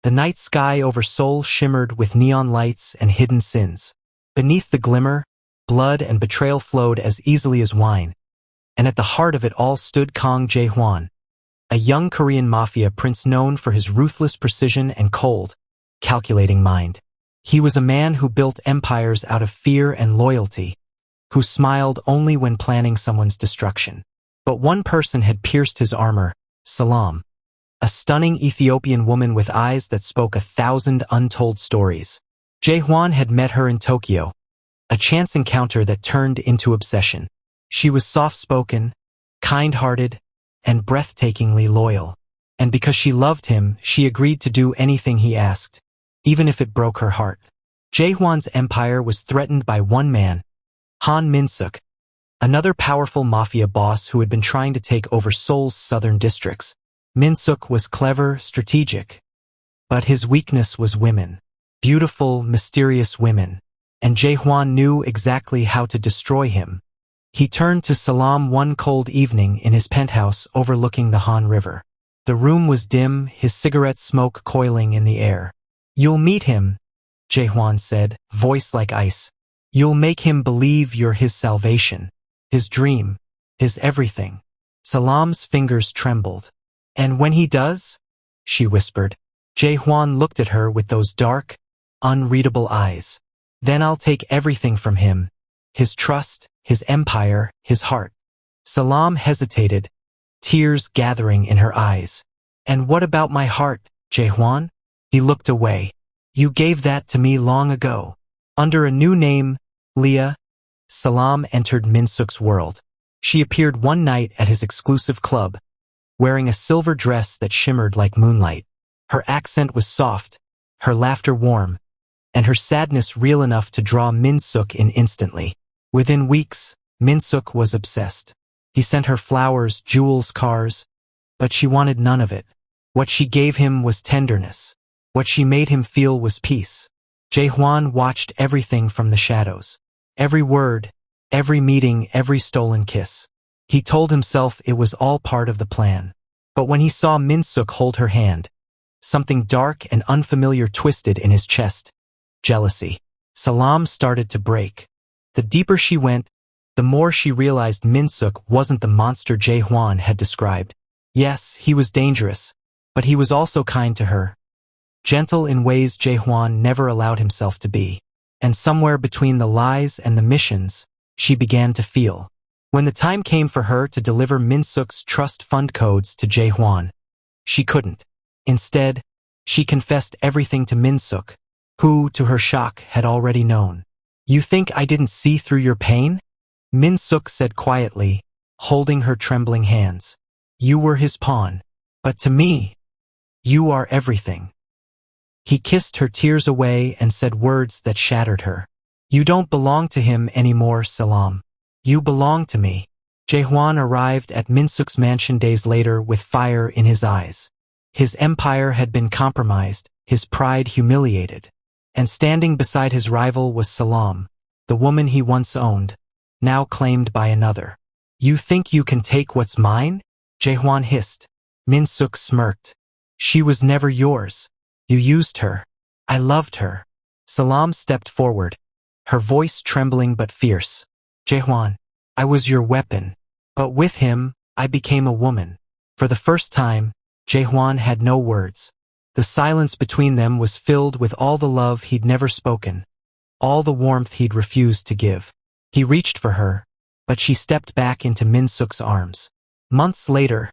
The night sky over Seoul shimmered with neon lights and hidden sins. Beneath the glimmer, blood and betrayal flowed as easily as wine. And at the heart of it all stood Kang Jae-hwan, a young Korean mafia prince known for his ruthless precision and cold, calculating mind. He was a man who built empires out of fear and loyalty, who smiled only when planning someone's destruction. But one person had pierced his armor, Salam, a stunning Ethiopian woman with eyes that spoke 1,000 untold stories. Jae-hwan had met her in Tokyo, a chance encounter that turned into obsession. She was soft-spoken, kind-hearted, and breathtakingly loyal. And because she loved him, she agreed to do anything he asked, even if it broke her heart. Jae-hwan's empire was threatened by one man, Han Min-suk, another powerful mafia boss who had been trying to take over Seoul's southern districts. Min-suk was clever, strategic, but his weakness was women. Beautiful, mysterious women. And Jae-hwan knew exactly how to destroy him. He turned to Salam one cold evening in his penthouse overlooking the Han River. The room was dim, his cigarette smoke coiling in the air. "You'll meet him," Jae-hwan said, voice like ice. "You'll make him believe you're his salvation, his dream, his everything." Salam's fingers trembled. "And when he does?" she whispered. Jae-hwan looked at her with those dark, unreadable eyes. "Then I'll take everything from him, his trust, his empire, his heart." Salam hesitated, tears gathering in her eyes. "And what about my heart, Jae-hwan?" He looked away. "You gave that to me long ago." Under a new name, Leah, Salam entered Min-suk's world. She appeared one night at his exclusive club, wearing a silver dress that shimmered like moonlight. Her accent was soft, her laughter warm, and her sadness real enough to draw Min-suk in instantly. Within weeks, Min-suk was obsessed. He sent her flowers, jewels, cars, but she wanted none of it. What she gave him was tenderness. What she made him feel was peace. Jae-hwan watched everything from the shadows. Every word, every meeting, every stolen kiss. He told himself it was all part of the plan. But when he saw Min-suk hold her hand, something dark and unfamiliar twisted in his chest. Jealousy. Salam started to break. The deeper she went, the more she realized Min-suk wasn't the monster Jae-hwan had described. Yes, he was dangerous, but he was also kind to her. Gentle in ways Jae-hwan never allowed himself to be. And somewhere between the lies and the missions, she began to feel. When the time came for her to deliver Min-suk's trust fund codes to Jae-hwan, she couldn't. Instead, she confessed everything to Min-suk, who, to her shock, had already known. "You think I didn't see through your pain?" Min-suk said quietly, holding her trembling hands. "You were his pawn, but to me, you are everything." He kissed her tears away and said words that shattered her. "You don't belong to him anymore, Salam. You belong to me." Jae-hwan arrived at Min-suk's mansion days later with fire in his eyes. His empire had been compromised, his pride humiliated. And standing beside his rival was Salam, the woman he once owned, now claimed by another. "You think you can take what's mine?" Jae-hwan hissed. Min-suk smirked. "She was never yours. You used her. I loved her." Salam stepped forward, her voice trembling but fierce. "Jae-hwan, I was your weapon. But with him, I became a woman." For the first time, Jae-hwan had no words. The silence between them was filled with all the love he'd never spoken, all the warmth he'd refused to give. He reached for her, but she stepped back into Min-suk's arms. Months later,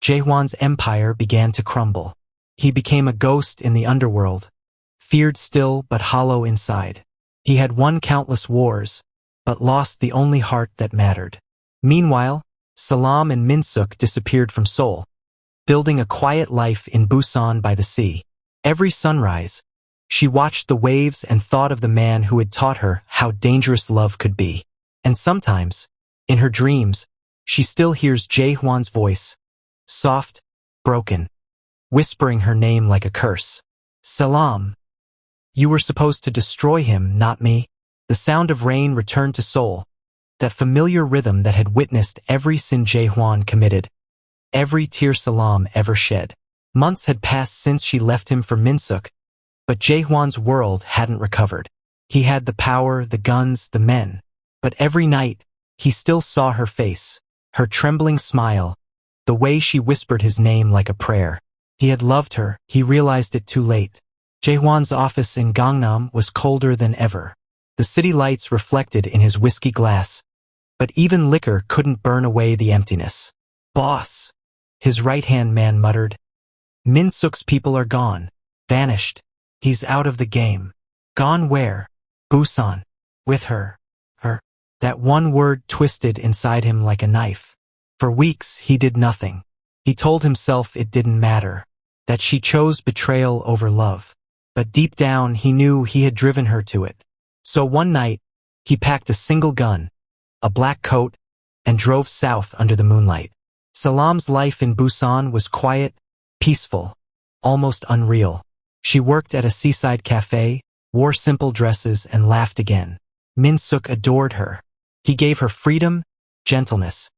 Jae-hwan's empire began to crumble. He became a ghost in the underworld, feared still but hollow inside. He had won countless wars, but lost the only heart that mattered. Meanwhile, Salam and Min-suk disappeared from Seoul, building a quiet life in Busan by the sea. Every sunrise, she watched the waves and thought of the man who had taught her how dangerous love could be. And sometimes, in her dreams, she still hears Jae-hwan's voice, soft, broken, whispering her name like a curse. "Salam. You were supposed to destroy him, not me." The sound of rain returned to Seoul, that familiar rhythm that had witnessed every sin Jae-hwan committed, every tear Salam ever shed. Months had passed since she left him for Minsuk, but Jaehwan's world hadn't recovered. He had the power, the guns, the men. But every night, he still saw her face, her trembling smile, the way she whispered his name like a prayer. He had loved her, he realized it too late. Jaehwan's office in Gangnam was colder than ever. The city lights reflected in his whiskey glass, but even liquor couldn't burn away the emptiness. "Boss," his right-hand man muttered. "Minsuk's people are gone. Vanished. He's out of the game." "Gone where?" "Busan. With her." Her. That one word twisted inside him like a knife. For weeks he did nothing. He told himself it didn't matter, that she chose betrayal over love. But deep down he knew he had driven her to it. So one night, he packed a single gun, a black coat, and drove south under the moonlight. Salam's life in Busan was quiet, peaceful, almost unreal. She worked at a seaside cafe, wore simple dresses, and laughed again. Minsuk adored her. He gave her freedom, gentleness,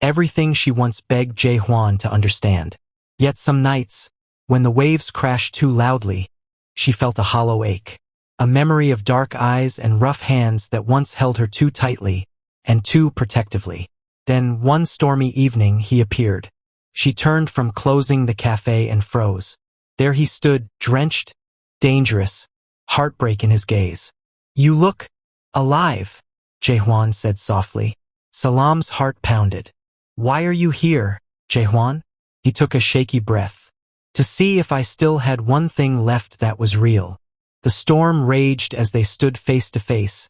everything she once begged Jaehwan to understand. Yet some nights, when the waves crashed too loudly, she felt a hollow ache. A memory of dark eyes and rough hands that once held her too tightly and too protectively. Then one stormy evening he appeared. She turned from closing the cafe and froze. There he stood, drenched, dangerous, heartbreak in his gaze. "You look alive," Jaehwan said softly. Salam's heart pounded. "Why are you here, Jaehwan?" He took a shaky breath. "To see if I still had one thing left that was real." The storm raged as they stood face to face,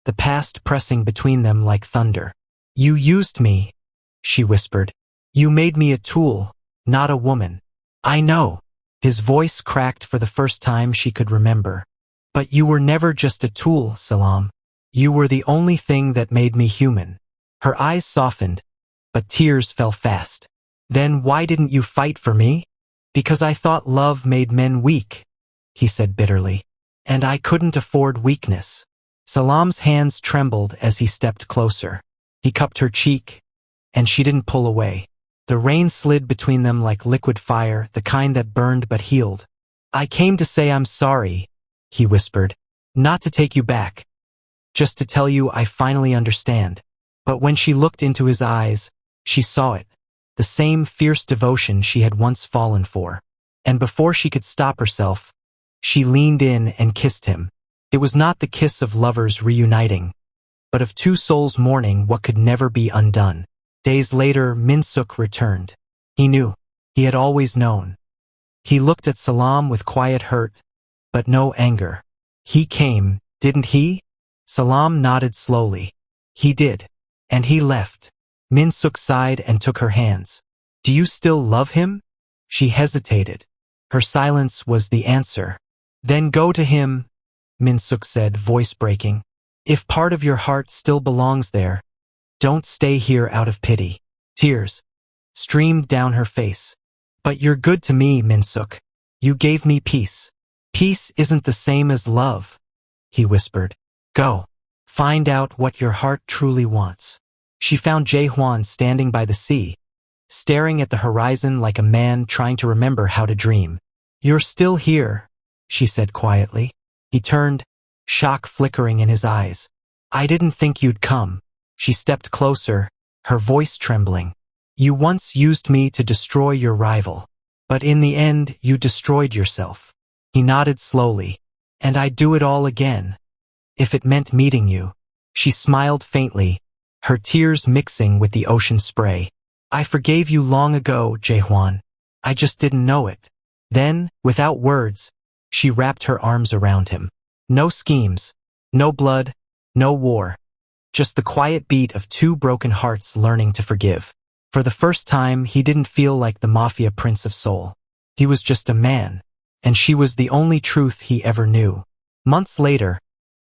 the past pressing between them like thunder. "You used me," she whispered. "You made me a tool, not a woman." "I know." His voice cracked for the first time she could remember. "But you were never just a tool, Salam. You were the only thing that made me human." Her eyes softened, but tears fell fast. "Then why didn't you fight for me?" "Because I thought love made men weak," he said bitterly. "And I couldn't afford weakness." Salam's hands trembled as he stepped closer. He cupped her cheek, and she didn't pull away. The rain slid between them like liquid fire, the kind that burned but healed. "I came to say I'm sorry," he whispered. "Not to take you back. Just to tell you I finally understand." But when she looked into his eyes, she saw it. The same fierce devotion she had once fallen for. And before she could stop herself, she leaned in and kissed him. It was not the kiss of lovers reuniting, but of two souls mourning what could never be undone. Days later, Minsuk returned. He knew. He had always known. He looked at Salam with quiet hurt, but no anger. "He came, didn't he?" Salam nodded slowly. "He did. And he left." Minsuk sighed and took her hands. "Do you still love him?" She hesitated. Her silence was the answer. "Then go to him," Minsuk said, voice breaking. "If part of your heart still belongs there, don't stay here out of pity." Tears streamed down her face. "But you're good to me, Minsuk. You gave me peace." "Peace isn't the same as love," he whispered. "Go. Find out what your heart truly wants." She found Jaehwan standing by the sea, staring at the horizon like a man trying to remember how to dream. "You're still here," she said quietly. He turned, shock flickering in his eyes. "I didn't think you'd come." She stepped closer, her voice trembling. "You once used me to destroy your rival, but in the end you destroyed yourself." He nodded slowly. "And I'd do it all again, if it meant meeting you." She smiled faintly, her tears mixing with the ocean spray. "I forgave you long ago, Jaehwan. I just didn't know it." Then, without words, she wrapped her arms around him. No schemes, no blood, no war. Just the quiet beat of two broken hearts learning to forgive. For the first time, he didn't feel like the Mafia Prince of Seoul. He was just a man, and she was the only truth he ever knew. Months later,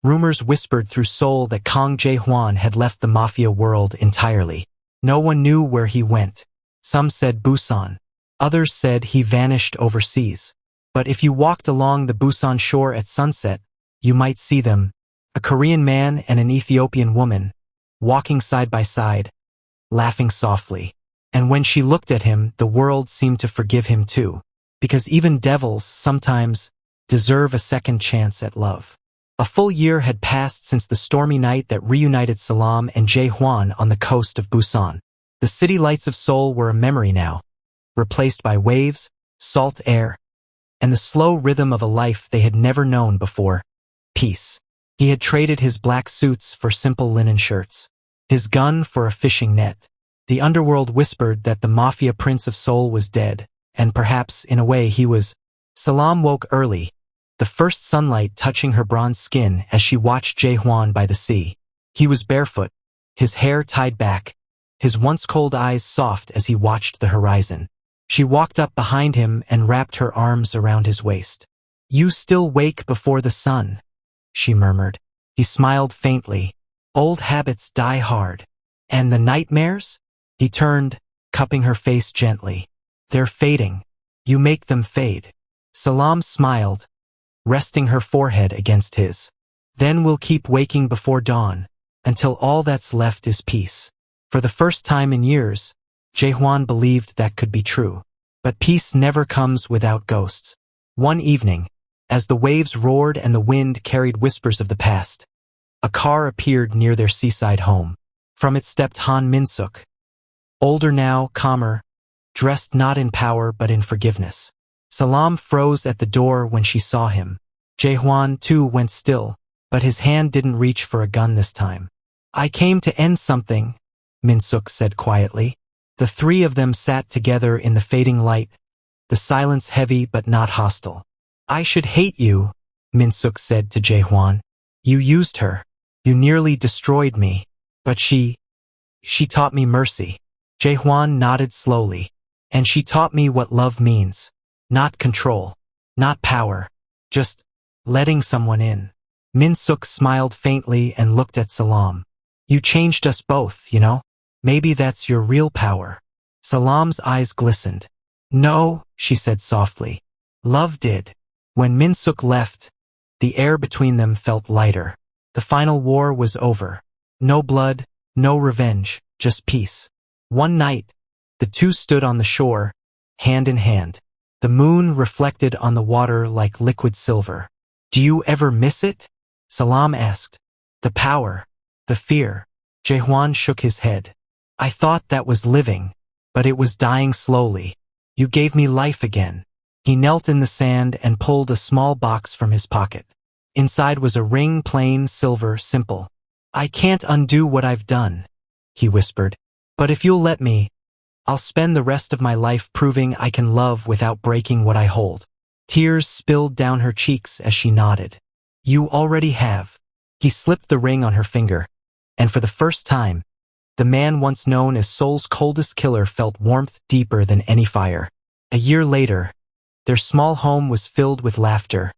rumors whispered through Seoul that Kang Jaehwan had left the Mafia world entirely. No one knew where he went. Some said Busan. Others said he vanished overseas. But if you walked along the Busan shore at sunset, you might see them, a Korean man and an Ethiopian woman, walking side by side, laughing softly. And when she looked at him, the world seemed to forgive him too. because even devils sometimes deserve a second chance at love. A full year had passed since the stormy night that reunited Salam and Jae on the coast of Busan. The city lights of Seoul were a memory now, replaced by waves, salt air, and the slow rhythm of a life they had never known before, peace. He had traded his black suits for simple linen shirts, his gun for a fishing net. The underworld whispered that the Mafia prince of Seoul was dead, and perhaps, in a way, he was. Salam woke early, the first sunlight touching her bronze skin as she watched Jae by the sea. He was barefoot, his hair tied back, his once cold eyes soft as he watched the horizon. She walked up behind him and wrapped her arms around his waist. "You still wake before the sun," she murmured. He smiled faintly. "Old habits die hard. And the nightmares?" He turned, cupping her face gently. "They're fading. You make them fade." Salam smiled, resting her forehead against his. "Then we'll keep waking before dawn, until all that's left is peace." For the first time in years, Jae believed that could be true. But peace never comes without ghosts. One evening, as the waves roared and the wind carried whispers of the past, a car appeared near their seaside home. From it stepped Han Min-suk, older now, calmer, dressed not in power but in forgiveness. Salam froze at the door when she saw him. Jae too went still, but his hand didn't reach for a gun this time. "I came to end something," Min-suk said quietly. The three of them sat together in the fading light, the silence heavy but not hostile. "I should hate you," Min-suk said to Jae. "You used her. You nearly destroyed me. But she taught me mercy." Jae nodded slowly. "And she taught me what love means. Not control, not power, just letting someone in." Min-suk smiled faintly and looked at Salam. "You changed us both, you know? Maybe that's your real power." Salam's eyes glistened. "No," she said softly. "Love did." When Min-suk left, the air between them felt lighter. The final war was over. No blood, no revenge, just peace. One night, the two stood on the shore, hand in hand. The moon reflected on the water like liquid silver. "Do you ever miss it?" Salam asked. "The power, the fear." Jae shook his head. "I thought that was living, but it was dying slowly. You gave me life again." He knelt in the sand and pulled a small box from his pocket. Inside was a ring, plain, silver, simple. "I can't undo what I've done," he whispered. "But if you'll let me, I'll spend the rest of my life proving I can love without breaking what I hold." Tears spilled down her cheeks as she nodded. "You already have." He slipped the ring on her finger, and for the first time, the man once known as Seoul's coldest killer felt warmth deeper than any fire. A year later, their small home was filled with laughter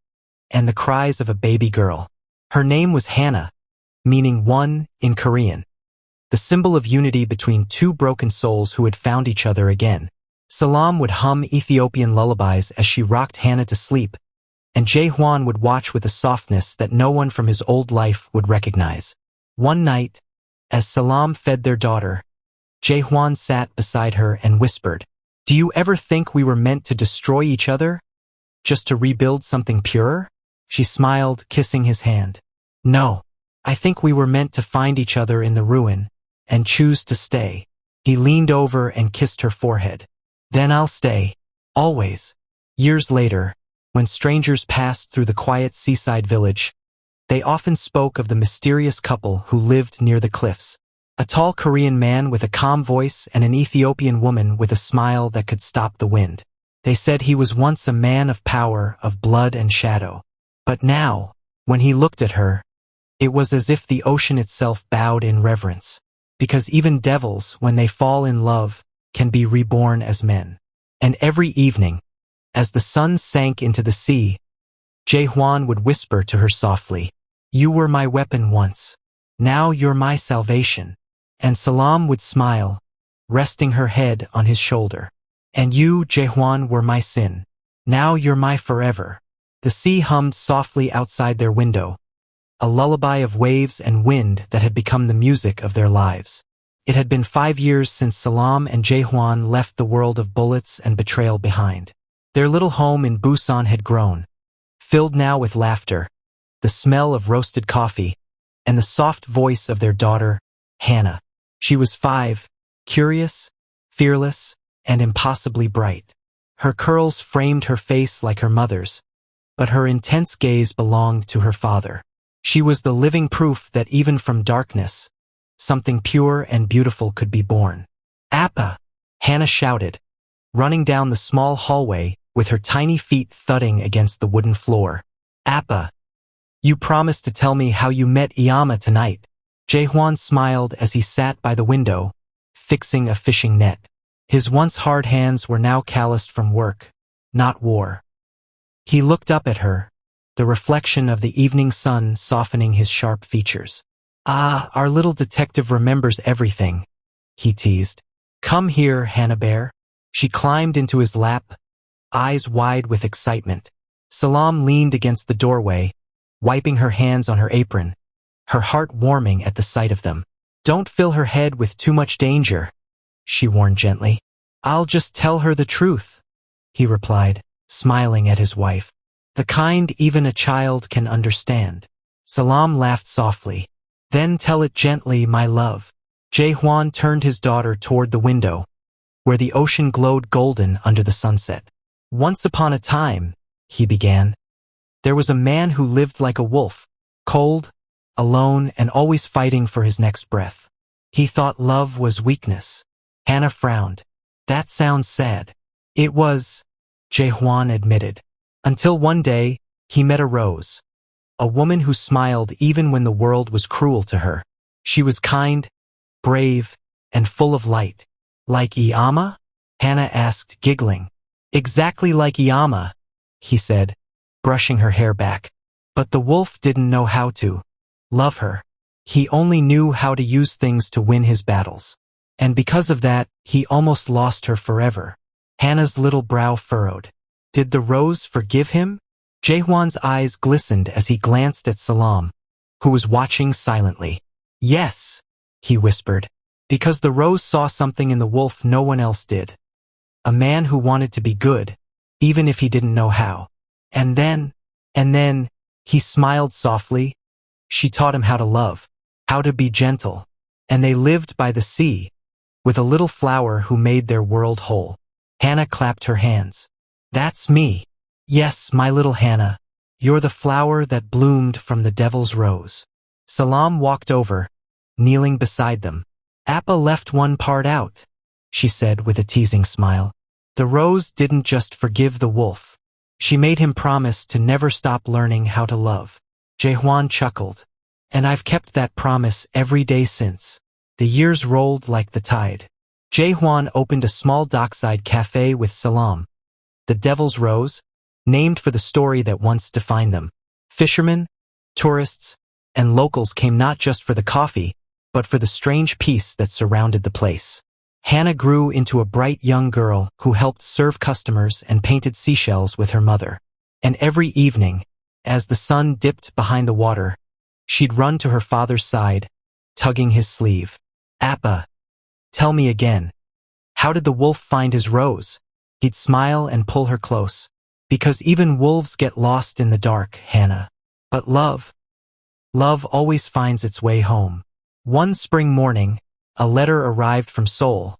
and the cries of a baby girl. Her name was Hannah, meaning one in Korean, the symbol of unity between two broken souls who had found each other again. Salam would hum Ethiopian lullabies as she rocked Hannah to sleep, and Jae would watch with a softness that no one from his old life would recognize. One night, as Salam fed their daughter, Jae sat beside her and whispered, "Do you ever think we were meant to destroy each other, just to rebuild something purer?" She smiled, kissing his hand. "No, I think we were meant to find each other in the ruin and choose to stay." He leaned over and kissed her forehead. "Then I'll stay, always." Years later, when strangers passed through the quiet seaside village, they often spoke of the mysterious couple who lived near the cliffs. A tall Korean man with a calm voice and an Ethiopian woman with a smile that could stop the wind. They said he was once a man of power, of blood and shadow. But now, when he looked at her, it was as if the ocean itself bowed in reverence. Because even devils, when they fall in love, can be reborn as men. And every evening, as the sun sank into the sea, Jae would whisper to her softly, "You were my weapon once. Now you're my salvation." And Salam would smile, resting her head on his shoulder. "And you, Jae, were my sin. Now you're my forever." The sea hummed softly outside their window, a lullaby of waves and wind that had become the music of their lives. It had been 5 years since Salam and Jae left the world of bullets and betrayal behind. Their little home in Busan had grown, filled now with laughter, the smell of roasted coffee, and the soft voice of their daughter, Hannah. She was 5, curious, fearless, and impossibly bright. Her curls framed her face like her mother's, but her intense gaze belonged to her father. She was the living proof that even from darkness, something pure and beautiful could be born. "Appa!" Hannah shouted, running down the small hallway with her tiny feet thudding against the wooden floor. "Appa, you promised to tell me how you met Iyama tonight." Jae-hwan smiled as he sat by the window, fixing a fishing net. His once hard hands were now calloused from work, not war. He looked up at her, the reflection of the evening sun softening his sharp features. "Ah, our little detective remembers everything," he teased. "Come here, Hannah Bear." She climbed into his lap, eyes wide with excitement. Salam leaned against the doorway, wiping her hands on her apron, her heart warming at the sight of them. "Don't fill her head with too much danger," she warned gently. "I'll just tell her the truth," he replied, smiling at his wife. "The kind even a child can understand." Salam laughed softly. "Then tell it gently, my love." Jae-hwan turned his daughter toward the window, where the ocean glowed golden under the sunset. "Once upon a time," he began, "there was a man who lived like a wolf, cold, alone, and always fighting for his next breath. He thought love was weakness." Hannah frowned. "That sounds sad." "It was," Jae-hwan admitted, "until one day he met a rose, a woman who smiled even when the world was cruel to her. She was kind, brave, and full of light." "Like Iyama?" Hannah asked, giggling. "Exactly like Iyama," he said, brushing her hair back. "But the wolf didn't know how to love her. He only knew how to use things to win his battles. And because of that, he almost lost her forever." Hannah's little brow furrowed. "Did the rose forgive him?" Jae-hwan's eyes glistened as he glanced at Salam, who was watching silently. "Yes," he whispered, "because the rose saw something in the wolf no one else did. A man who wanted to be good, even if he didn't know how. And then, he smiled softly. She taught him how to love, how to be gentle, and they lived by the sea, with a little flower who made their world whole." Hannah clapped her hands. "That's me. Yes, my little Hannah. You're the flower that bloomed from the devil's rose." Salam walked over, kneeling beside them. "Appa left one part out," she said with a teasing smile. "The rose didn't just forgive the wolf. She made him promise to never stop learning how to love." Jae-hwan chuckled. "And I've kept that promise every day since." The years rolled like the tide. Jae-hwan opened a small dockside cafe with Salam, the Devil's Rose, named for the story that once defined them. Fishermen, tourists, and locals came not just for the coffee, but for the strange peace that surrounded the place. Hannah grew into a bright young girl who helped serve customers and painted seashells with her mother. And every evening, as the sun dipped behind the water, she'd run to her father's side, tugging his sleeve. "Appa, tell me again. How did the wolf find his rose?" He'd smile and pull her close. "Because even wolves get lost in the dark, Hannah. But love always finds its way home." One spring morning, a letter arrived from Seoul,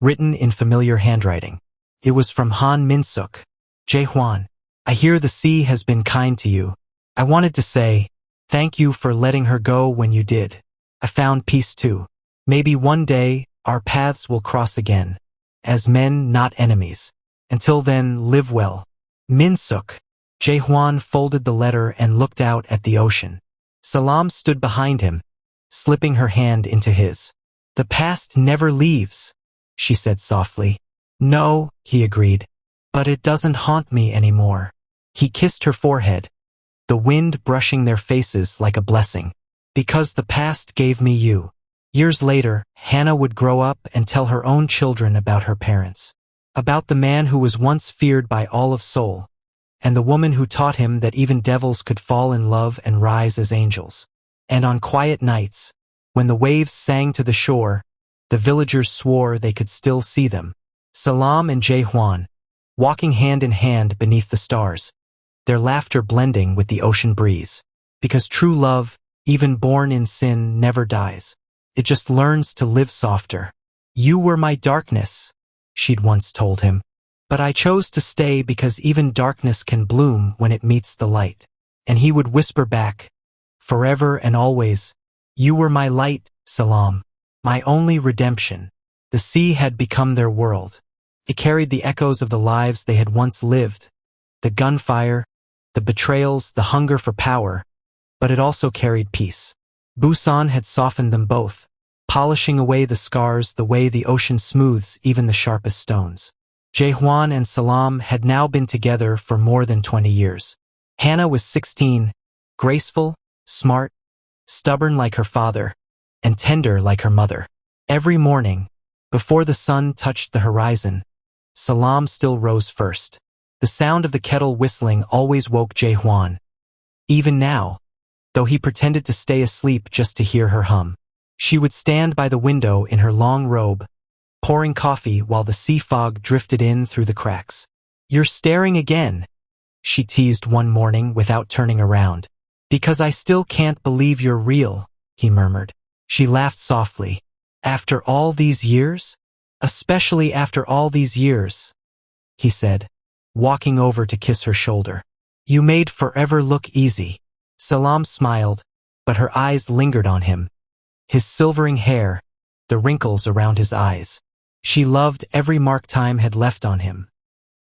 written in familiar handwriting. It was from Han Min-suk. "Jae-hwan, I hear the sea has been kind to you. I wanted to say, thank you for letting her go when you did. I found peace too. Maybe one day, our paths will cross again, as men, not enemies. Until then, live well. Min-suk." Jae-hwan folded the letter and looked out at the ocean. Salam stood behind him, slipping her hand into his. "The past never leaves," she said softly. "No," he agreed, "but it doesn't haunt me anymore." He kissed her forehead, the wind brushing their faces like a blessing. "Because the past gave me you." Years later, Hannah would grow up and tell her own children about her parents. About the man who was once feared by all of Seoul, and the woman who taught him that even devils could fall in love and rise as angels. And on quiet nights, when the waves sang to the shore, the villagers swore they could still see them. Salam and Jae-hwan, walking hand in hand beneath the stars, their laughter blending with the ocean breeze. Because true love, even born in sin, never dies. It just learns to live softer. You were my darkness, she'd once told him. But I chose to stay because even darkness can bloom when it meets the light. And he would whisper back, forever and always, you were my light, Salam, my only redemption. The sea had become their world. It carried the echoes of the lives they had once lived, the gunfire, the betrayals, the hunger for power, but it also carried peace. Busan had softened them both, polishing away the scars the way the ocean smooths even the sharpest stones. Jaehwan and Salam had now been together for more than 20 years. Hannah was 16, graceful, smart, stubborn like her father, and tender like her mother. Every morning, before the sun touched the horizon, Salam still rose first. The sound of the kettle whistling always woke Jaehwan. Even now, though he pretended to stay asleep just to hear her hum. She would stand by the window in her long robe, pouring coffee while the sea fog drifted in through the cracks. You're staring again, she teased one morning without turning around. Because I still can't believe you're real, he murmured. She laughed softly. After all these years? Especially after all these years, he said, walking over to kiss her shoulder. You made forever look easy. Salam smiled, but her eyes lingered on him. His silvering hair, the wrinkles around his eyes. She loved every mark time had left on him.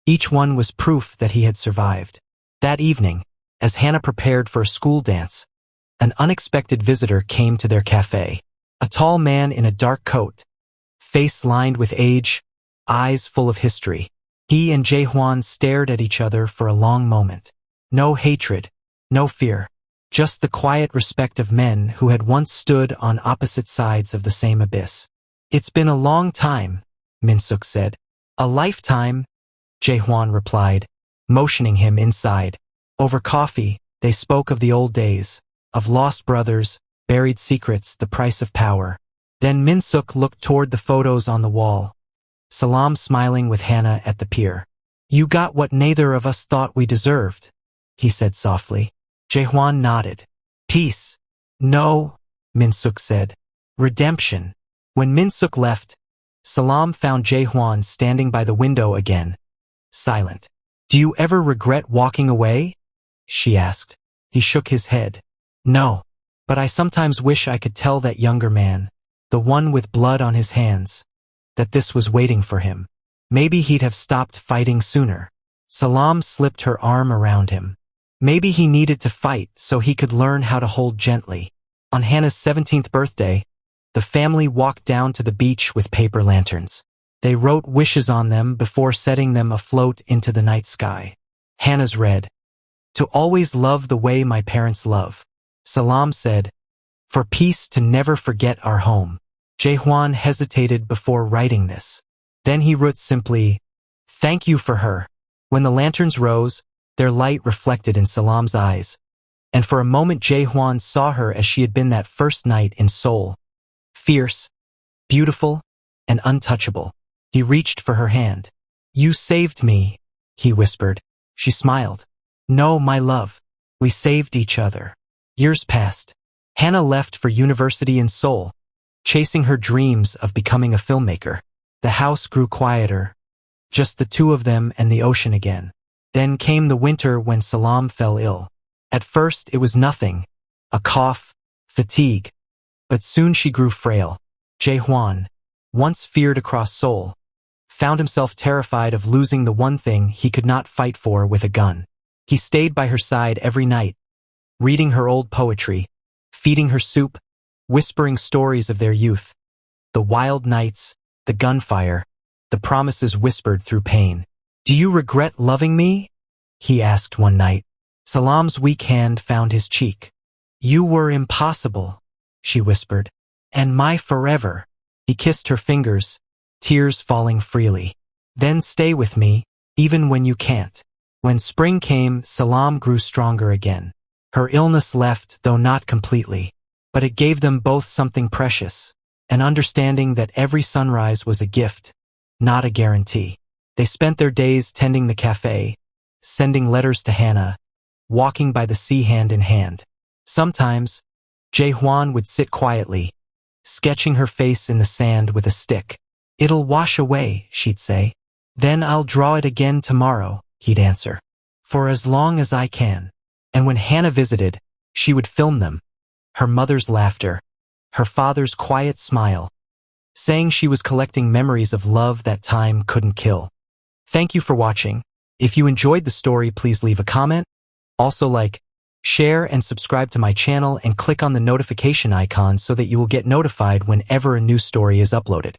Each one was proof that he had survived. That evening, as Hannah prepared for a school dance, an unexpected visitor came to their cafe. A tall man in a dark coat, face lined with age, eyes full of history. He and Jaehwan stared at each other for a long moment. No hatred, no fear, just the quiet respect of men who had once stood on opposite sides of the same abyss. It's been a long time, Minsuk said. A lifetime, Jaehwan replied, motioning him inside. Over coffee, they spoke of the old days, of lost brothers, buried secrets, the price of power. Then Minsuk looked toward the photos on the wall. Salam smiling with Hannah at the pier. You got what neither of us thought we deserved, he said softly. Jaehwan nodded. Peace. No, Minsuk said. Redemption. When Minsuk left, Salam found Jaehwan standing by the window again, silent. Do you ever regret walking away? She asked. He shook his head. No, but I sometimes wish I could tell that younger man, the one with blood on his hands, that this was waiting for him. Maybe he'd have stopped fighting sooner. Salam slipped her arm around him. Maybe he needed to fight so he could learn how to hold gently. On Hannah's 17th birthday, the family walked down to the beach with paper lanterns. They wrote wishes on them before setting them afloat into the night sky. Hannah's read, To always love the way my parents love. Salam said, For peace to never forget our home. Jaehwan hesitated before writing this. Then he wrote simply, Thank you for her. When the lanterns rose, their light reflected in Salam's eyes. And for a moment Jaehwan saw her as she had been that first night in Seoul. Fierce, beautiful, and untouchable. He reached for her hand. You saved me, he whispered. She smiled. No, my love. We saved each other. Years passed. Hannah left for university in Seoul, chasing her dreams of becoming a filmmaker. The house grew quieter, just the two of them and the ocean again. Then came the winter when Salam fell ill. At first it was nothing, a cough, fatigue. But soon she grew frail. Jaehwan, once feared across Seoul, found himself terrified of losing the one thing he could not fight for with a gun. He stayed by her side every night, reading her old poetry, feeding her soup, whispering stories of their youth. The wild nights, the gunfire, the promises whispered through pain. Do you regret loving me? He asked one night. Salam's weak hand found his cheek. You were impossible, she whispered. And my forever. He kissed her fingers, tears falling freely. Then stay with me, even when you can't. When spring came, Salam grew stronger again. Her illness left, though not completely. But it gave them both something precious, an understanding that every sunrise was a gift, not a guarantee. They spent their days tending the cafe, sending letters to Hannah, walking by the sea hand in hand. Sometimes, Jae-hwan would sit quietly, sketching her face in the sand with a stick. "It'll wash away," she'd say. "Then I'll draw it again tomorrow," he'd answer. "For as long as I can." And when Hannah visited, she would film them, her mother's laughter, her father's quiet smile, saying she was collecting memories of love that time couldn't kill. Thank you for watching. If you enjoyed the story, please leave a comment. Also like, share, and subscribe to my channel and click on the notification icon so that you will get notified whenever a new story is uploaded.